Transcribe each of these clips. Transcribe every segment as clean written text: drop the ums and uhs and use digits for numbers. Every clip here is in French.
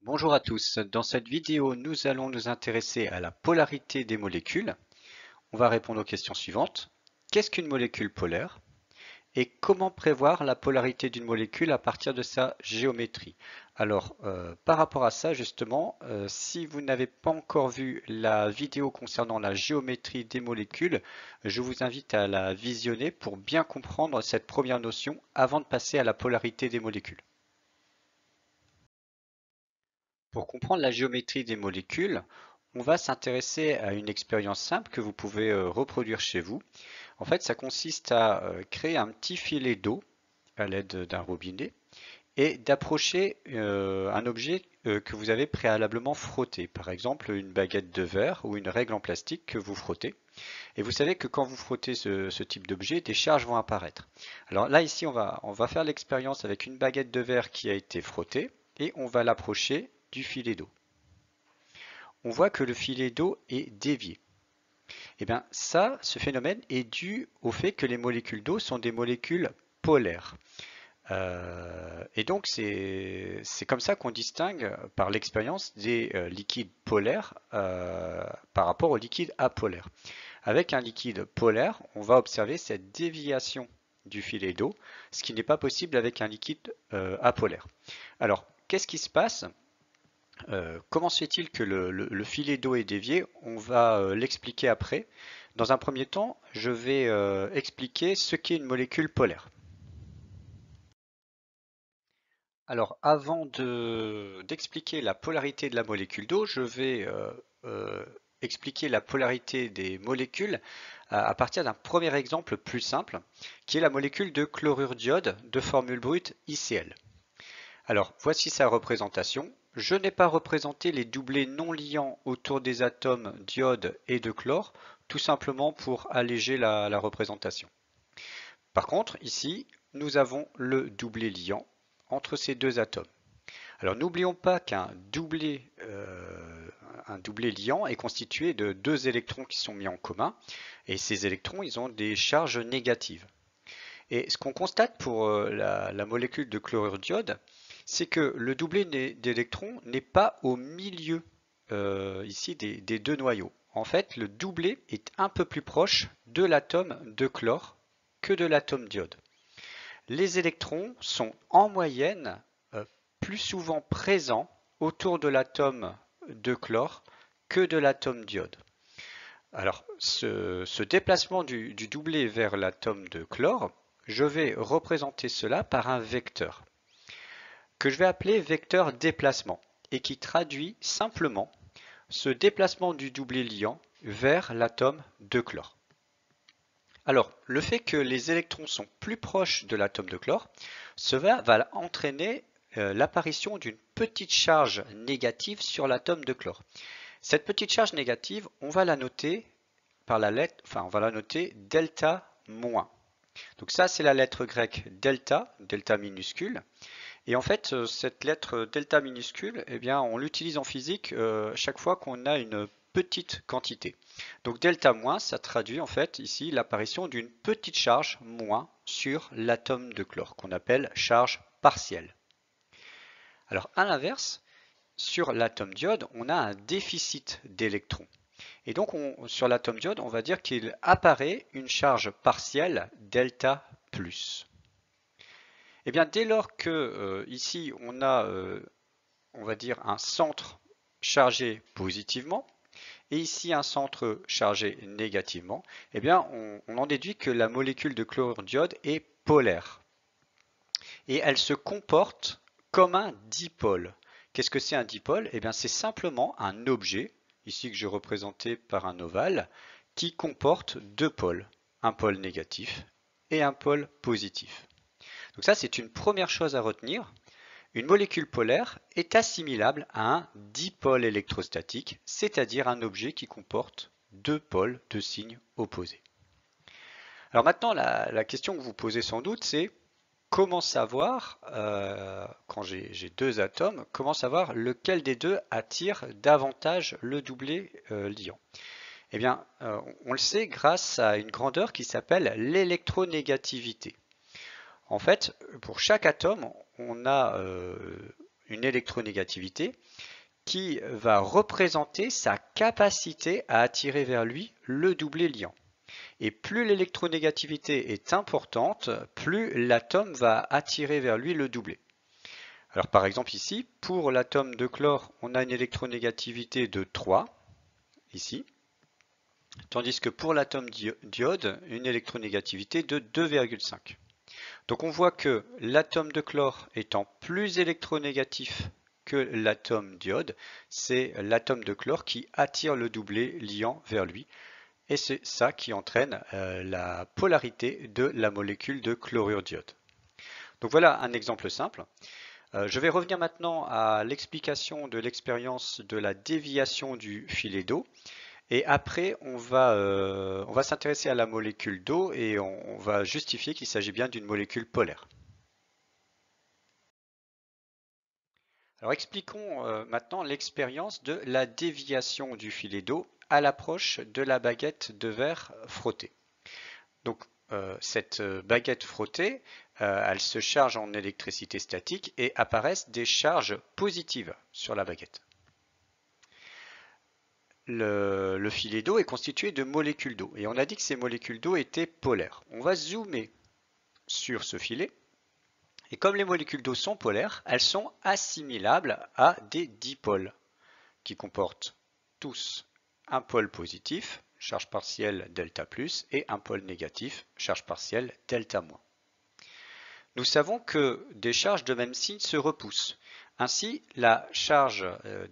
Bonjour à tous, dans cette vidéo nous allons nous intéresser à la polarité des molécules. On va répondre aux questions suivantes. Qu'est-ce qu'une molécule polaire? Et comment prévoir la polarité d'une molécule à partir de sa géométrie? Alors, par rapport à ça justement, si vous n'avez pas encore vu la vidéo concernant la géométrie des molécules, je vous invite à la visionner pour bien comprendre cette première notion avant de passer à la polarité des molécules. Pour comprendre la géométrie des molécules, on va s'intéresser à une expérience simple que vous pouvez reproduire chez vous. En fait, ça consiste à créer un petit filet d'eau à l'aide d'un robinet et d'approcher un objet que vous avez préalablement frotté, par exemple une baguette de verre ou une règle en plastique que vous frottez. Et vous savez que quand vous frottez ce type d'objet, des charges vont apparaître. Alors là, ici, on va faire l'expérience avec une baguette de verre qui a été frottée et on va l'approcher du filet d'eau. On voit que le filet d'eau est dévié. Et bien ça, ce phénomène est dû au fait que les molécules d'eau sont des molécules polaires. Et donc c'est comme ça qu'on distingue par l'expérience des liquides polaires par rapport aux liquides apolaires. Avec un liquide polaire, on va observer cette déviation du filet d'eau, ce qui n'est pas possible avec un liquide apolaire. Alors, qu'est-ce qui se passe? Comment se fait-il que le filet d'eau est dévié? On va l'expliquer après. Dans un premier temps, je vais expliquer ce qu'est une molécule polaire. Alors, avant d'expliquer la polarité de la molécule d'eau, je vais euh, expliquer la polarité des molécules à partir d'un premier exemple plus simple, qui est la molécule de chlorure d'iode de formule brute ICl. Alors, voici sa représentation. Je n'ai pas représenté les doublés non liants autour des atomes d'iode et de chlore, tout simplement pour alléger la représentation. Par contre, ici, nous avons le doublé liant entre ces deux atomes. Alors, n'oublions pas un doublé liant est constitué de deux électrons qui sont mis en commun, et ces électrons, ils ont des charges négatives. Et ce qu'on constate pour la molécule de chlorure d'iode, c'est que le doublé d'électrons n'est pas au milieu ici des deux noyaux. En fait, le doublé est un peu plus proche de l'atome de chlore que de l'atome d'iode. Les électrons sont en moyenne plus souvent présents autour de l'atome de chlore que de l'atome d'iode. Alors, ce déplacement du doublé vers l'atome de chlore, je vais représenter cela par un vecteur que je vais appeler vecteur déplacement et qui traduit simplement ce déplacement du doublé liant vers l'atome de chlore. Alors, le fait que les électrons sont plus proches de l'atome de chlore, cela va entraîner l'apparition d'une petite charge négative sur l'atome de chlore. Cette petite charge négative, on va la noter par la lettre, on va la noter delta moins. Donc ça, c'est la lettre grecque delta, delta minuscule. Et en fait, cette lettre delta minuscule, eh bien, on l'utilise en physique chaque fois qu'on a une petite quantité. Donc delta moins, ça traduit en fait ici l'apparition d'une petite charge moins sur l'atome de chlore, qu'on appelle charge partielle. Alors à l'inverse, sur l'atome d'iode, on a un déficit d'électrons. Et donc sur l'atome d'iode, on va dire qu'il apparaît une charge partielle delta plus. Et bien dès lors que ici on a, on va dire, un centre chargé positivement et ici un centre chargé négativement, eh bien on en déduit que la molécule de chlorure d'iode est polaire. Et elle se comporte comme un dipôle. Qu'est-ce que c'est un dipôle? Eh bien c'est simplement un objet, ici que je représentais par un ovale, qui comporte deux pôles, un pôle négatif et un pôle positif. Donc ça, c'est une première chose à retenir. Une molécule polaire est assimilable à un dipôle électrostatique, c'est-à-dire un objet qui comporte deux pôles de signes opposés. Alors maintenant, la question que vous posez sans doute, c'est comment savoir, quand j'ai deux atomes, comment savoir lequel des deux attire davantage le doublé liant? Eh bien, on le sait grâce à une grandeur qui s'appelle l'électronégativité. En fait, pour chaque atome, on a une électronégativité qui va représenter sa capacité à attirer vers lui le doublet liant. Et plus l'électronégativité est importante, plus l'atome va attirer vers lui le doublet. Alors par exemple ici, pour l'atome de chlore, on a une électronégativité de 3, ici, tandis que pour l'atome d'iode, une électronégativité de 2,5. Donc on voit que l'atome de chlore étant plus électronégatif que l'atome d'iode, c'est l'atome de chlore qui attire le doublet liant vers lui. Et c'est ça qui entraîne la polarité de la molécule de chlorure d'iode. Donc voilà un exemple simple. Je vais revenir maintenant à l'explication de l'expérience de la déviation du filet d'eau. Et après, on va s'intéresser à la molécule d'eau et on va justifier qu'il s'agit bien d'une molécule polaire. Alors expliquons maintenant l'expérience de la déviation du filet d'eau à l'approche de la baguette de verre frottée. Donc cette baguette frottée, elle se charge en électricité statique et apparaissent des charges positives sur la baguette. Le filet d'eau est constitué de molécules d'eau et on a dit que ces molécules d'eau étaient polaires. On va zoomer sur ce filet et comme les molécules d'eau sont polaires, elles sont assimilables à des dipôles qui comportent tous un pôle positif, charge partielle delta plus, et un pôle négatif, charge partielle delta moins. Nous savons que des charges de même signe se repoussent. Ainsi, la charge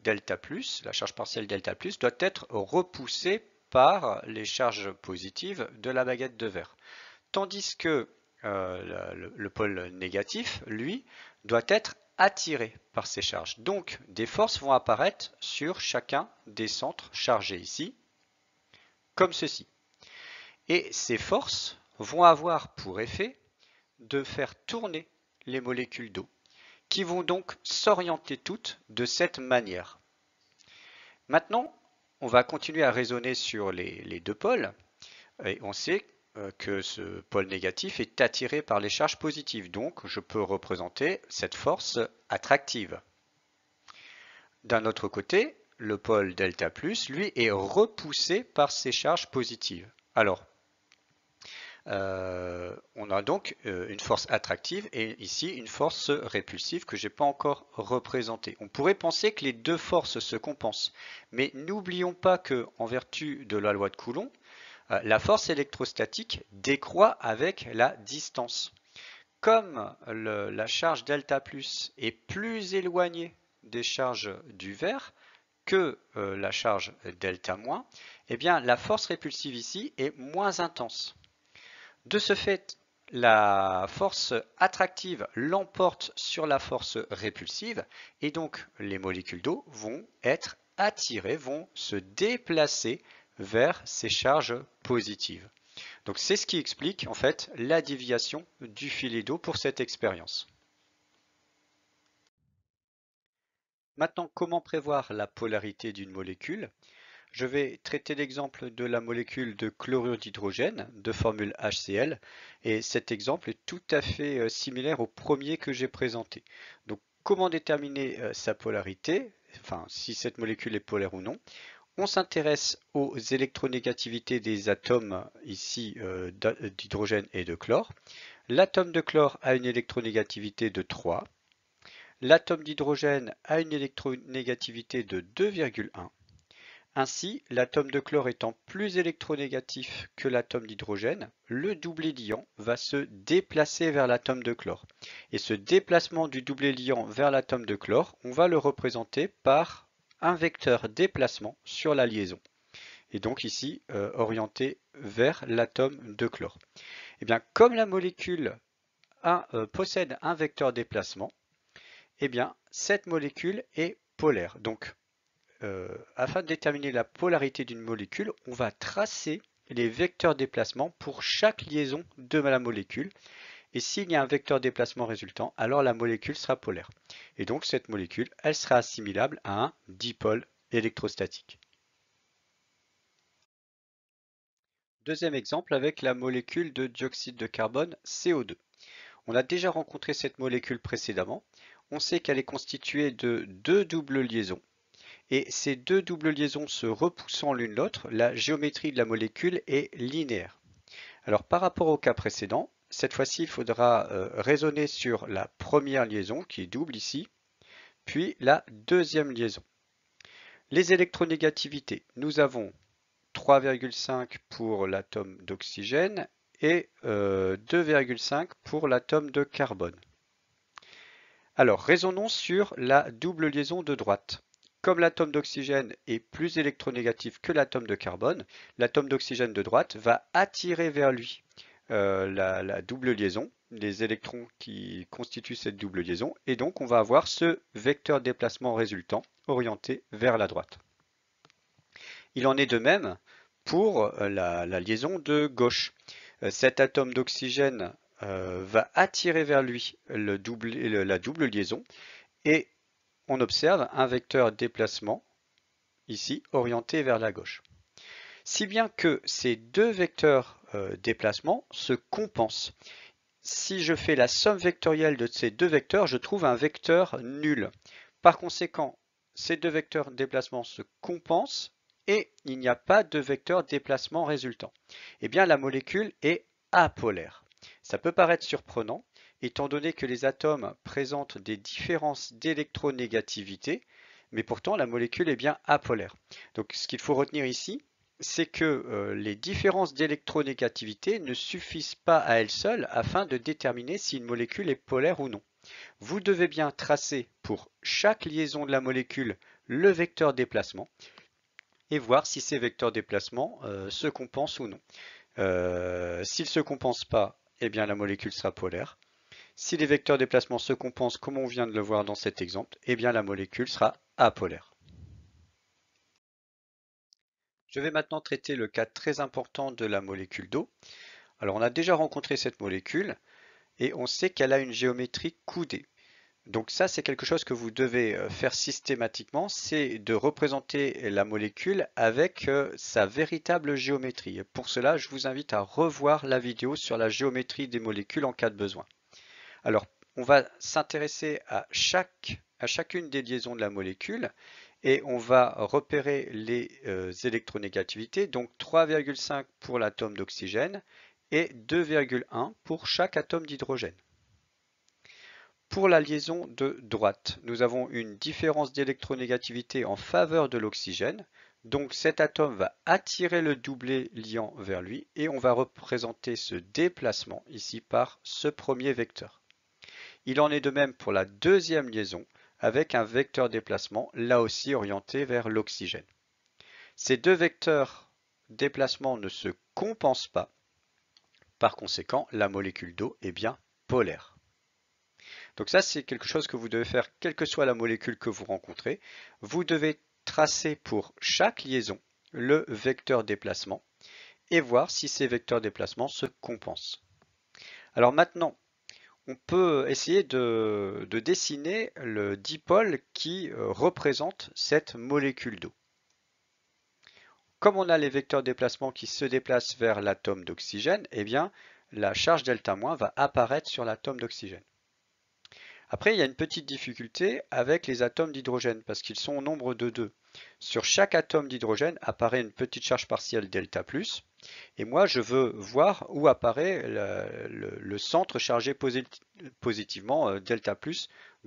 delta plus, la charge partielle delta plus, doit être repoussée par les charges positives de la baguette de verre. Tandis que le pôle négatif, lui, doit être attiré par ces charges. Donc, des forces vont apparaître sur chacun des centres chargés ici, comme ceci. Et ces forces vont avoir pour effet de faire tourner les molécules d'eau, qui vont donc s'orienter toutes de cette manière. Maintenant, on va continuer à raisonner sur les deux pôles, et on sait que ce pôle négatif est attiré par les charges positives, donc je peux représenter cette force attractive. D'un autre côté, le pôle delta+, lui, est repoussé par ces charges positives. Alors, on a donc une force attractive et ici une force répulsive que je n'ai pas encore représentée. On pourrait penser que les deux forces se compensent, mais n'oublions pas que, en vertu de la loi de Coulomb, la force électrostatique décroît avec la distance. Comme la charge delta+ est plus éloignée des charges du verre que la charge delta-, eh bien la force répulsive ici est moins intense. De ce fait, la force attractive l'emporte sur la force répulsive et donc les molécules d'eau vont être attirées, vont se déplacer vers ces charges positives. Donc c'est ce qui explique en fait la déviation du filet d'eau pour cette expérience. Maintenant, comment prévoir la polarité d'une molécule? Je vais traiter l'exemple de la molécule de chlorure d'hydrogène de formule HCl et cet exemple est tout à fait similaire au premier que j'ai présenté. Donc comment déterminer sa polarité, enfin si cette molécule est polaire ou non? On s'intéresse aux électronégativités des atomes ici d'hydrogène et de chlore. L'atome de chlore a une électronégativité de 3. L'atome d'hydrogène a une électronégativité de 2,1. Ainsi, l'atome de chlore étant plus électronégatif que l'atome d'hydrogène, le doublet liant va se déplacer vers l'atome de chlore. Et ce déplacement du doublet liant vers l'atome de chlore, on va le représenter par un vecteur déplacement sur la liaison. Et donc ici, orienté vers l'atome de chlore. Et bien, comme la molécule possède un vecteur déplacement, eh bien, cette molécule est polaire. Donc, afin de déterminer la polarité d'une molécule, on va tracer les vecteurs déplacement pour chaque liaison de la molécule. Et s'il y a un vecteur déplacement résultant, alors la molécule sera polaire. Et donc cette molécule, elle sera assimilable à un dipôle électrostatique. Deuxième exemple avec la molécule de dioxyde de carbone CO2. On a déjà rencontré cette molécule précédemment. on sait qu'elle est constituée de deux doubles liaisons. Et ces deux doubles liaisons se repoussant l'une l'autre, la géométrie de la molécule est linéaire. Alors par rapport au cas précédent, cette fois-ci, il faudra raisonner sur la première liaison, qui est double ici, puis la deuxième liaison. Les électronégativités, nous avons 3,5 pour l'atome d'oxygène et 2,5 pour l'atome de carbone. Alors, raisonnons sur la double liaison de droite. Comme l'atome d'oxygène est plus électronégatif que l'atome de carbone, l'atome d'oxygène de droite va attirer vers lui la double liaison, les électrons qui constituent cette double liaison, et donc on va avoir ce vecteur déplacement résultant orienté vers la droite. Il en est de même pour la liaison de gauche. Cet atome d'oxygène va attirer vers lui la double liaison et on observe un vecteur déplacement ici orienté vers la gauche. Si bien que ces deux vecteurs déplacement se compensent. Si je fais la somme vectorielle de ces deux vecteurs, je trouve un vecteur nul. Par conséquent, ces deux vecteurs déplacement se compensent et il n'y a pas de vecteur déplacement résultant. Eh bien, la molécule est apolaire. Ça peut paraître surprenant, étant donné que les atomes présentent des différences d'électronégativité, mais pourtant la molécule est bien apolaire. Donc ce qu'il faut retenir ici, c'est que les différences d'électronégativité ne suffisent pas à elles seules afin de déterminer si une molécule est polaire ou non. Vous devez bien tracer pour chaque liaison de la molécule le vecteur déplacement et voir si ces vecteurs déplacement se compensent ou non. S'ils ne se compensent pas, eh bien la molécule sera polaire. Si les vecteurs déplacement se compensent comme on vient de le voir dans cet exemple, eh bien la molécule sera apolaire. Je vais maintenant traiter le cas très important de la molécule d'eau. Alors on a déjà rencontré cette molécule et on sait qu'elle a une géométrie coudée. Donc ça, c'est quelque chose que vous devez faire systématiquement, c'est de représenter la molécule avec sa véritable géométrie. Et pour cela, je vous invite à revoir la vidéo sur la géométrie des molécules en cas de besoin. Alors, on va s'intéresser à chacune des liaisons de la molécule et on va repérer les électronégativités, donc 3,5 pour l'atome d'oxygène et 2,1 pour chaque atome d'hydrogène. Pour la liaison de droite, nous avons une différence d'électronégativité en faveur de l'oxygène. Donc cet atome va attirer le doublet liant vers lui et on va représenter ce déplacement ici par ce premier vecteur. Il en est de même pour la deuxième liaison avec un vecteur déplacement là aussi orienté vers l'oxygène. Ces deux vecteurs déplacement ne se compensent pas. Par conséquent, la molécule d'eau est bien polaire. Donc ça, c'est quelque chose que vous devez faire quelle que soit la molécule que vous rencontrez. Vous devez tracer pour chaque liaison le vecteur déplacement et voir si ces vecteurs déplacement se compensent. Alors maintenant, on peut essayer de dessiner le dipôle qui représente cette molécule d'eau. Comme on a les vecteurs déplacement qui se déplacent vers l'atome d'oxygène, eh bien la charge delta- va apparaître sur l'atome d'oxygène. Après, il y a une petite difficulté avec les atomes d'hydrogène parce qu'ils sont au nombre de 2. Sur chaque atome d'hydrogène apparaît une petite charge partielle delta+, et moi je veux voir où apparaît le centre chargé positivement delta+,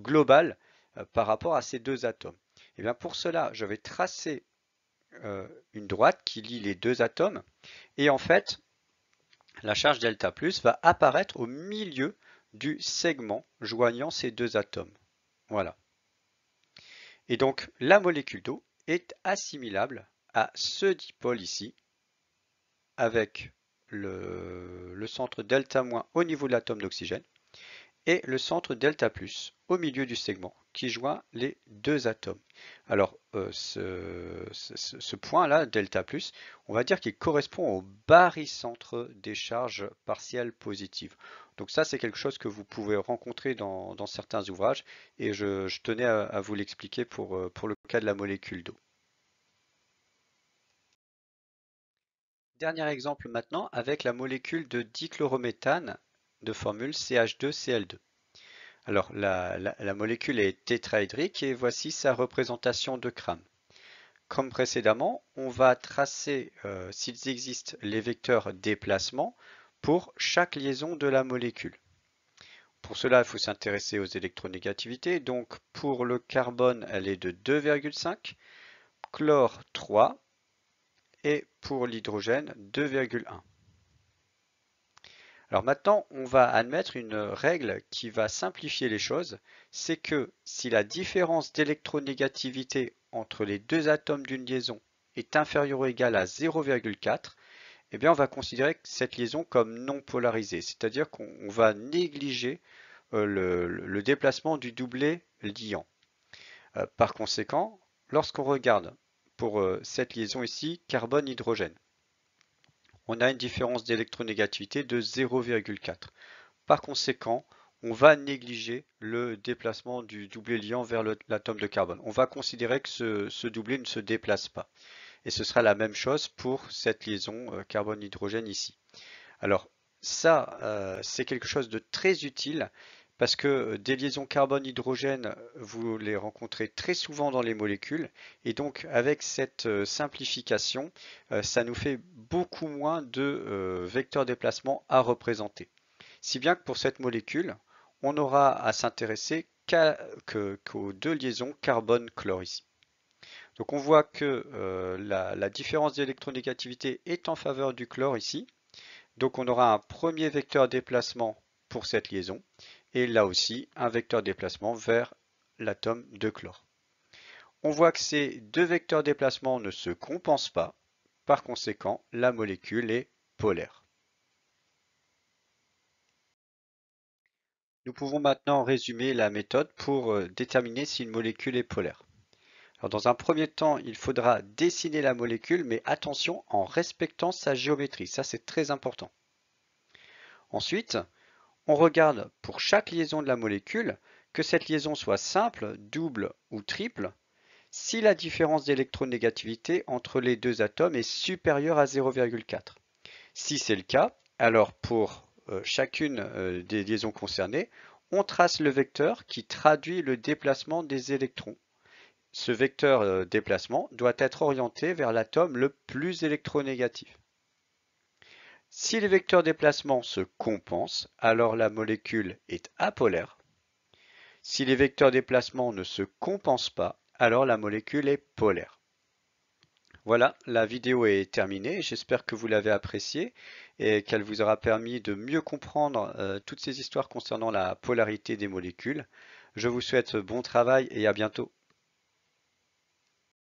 global par rapport à ces deux atomes. Et bien pour cela, je vais tracer une droite qui lie les deux atomes, et en fait, la charge delta+ va apparaître au milieu du segment joignant ces deux atomes. Voilà. Et donc la molécule d'eau est assimilable à ce dipôle ici, avec le centre delta- au niveau de l'atome d'oxygène et le centre delta+ au milieu du segment qui joint les deux atomes. Alors ce point-là, delta+, on va dire qu'il correspond au barycentre des charges partielles positives. Donc ça, c'est quelque chose que vous pouvez rencontrer dans certains ouvrages et je tenais à vous l'expliquer pour le cas de la molécule d'eau. Dernier exemple maintenant avec la molécule de dichlorométhane de formule CH2Cl2. Alors, la molécule est tétraédrique et voici sa représentation de Cram. Comme précédemment, on va tracer, s'ils existent, les vecteurs déplacement pour chaque liaison de la molécule. Pour cela, il faut s'intéresser aux électronégativités. Donc, pour le carbone, elle est de 2,5, chlore 3 et pour l'hydrogène 2,1. Alors maintenant, on va admettre une règle qui va simplifier les choses. C'est que si la différence d'électronégativité entre les deux atomes d'une liaison est inférieure ou égale à 0,4, eh bien on va considérer cette liaison comme non polarisée. C'est-à-dire qu'on va négliger le déplacement du doublet liant. Par conséquent, lorsqu'on regarde pour cette liaison ici, carbone-hydrogène, on a une différence d'électronégativité de 0,4. Par conséquent, on va négliger le déplacement du doublet liant vers l'atome de carbone. On va considérer que ce doublet ne se déplace pas. Et ce sera la même chose pour cette liaison carbone-hydrogène ici. Alors ça, c'est quelque chose de très utile parce que des liaisons carbone-hydrogène, vous les rencontrez très souvent dans les molécules. Et donc avec cette simplification, ça nous fait beaucoup moins de vecteurs déplacement à représenter. Si bien que pour cette molécule, on aura à s'intéresser qu'aux deux liaisons carbone-chlore ici. Donc on voit que la différence d'électronégativité est en faveur du chlore ici. Donc on aura un premier vecteur déplacement pour cette liaison et là aussi un vecteur déplacement vers l'atome de chlore. On voit que ces deux vecteurs déplacement ne se compensent pas. Par conséquent, la molécule est polaire. Nous pouvons maintenant résumer la méthode pour déterminer si une molécule est polaire. Alors, dans un premier temps, il faudra dessiner la molécule, mais attention en respectant sa géométrie. Ça, c'est très important. Ensuite, on regarde pour chaque liaison de la molécule que cette liaison soit simple, double ou triple si la différence d'électronégativité entre les deux atomes est supérieure à 0,4. Si c'est le cas, alors pour chacune des liaisons concernées, on trace le vecteur qui traduit le déplacement des électrons. Ce vecteur déplacement doit être orienté vers l'atome le plus électronégatif. Si les vecteurs déplacement se compensent, alors la molécule est apolaire. Si les vecteurs déplacement ne se compensent pas, alors la molécule est polaire. Voilà, la vidéo est terminée. J'espère que vous l'avez appréciée et qu'elle vous aura permis de mieux comprendre toutes ces histoires concernant la polarité des molécules. Je vous souhaite bon travail et à bientôt.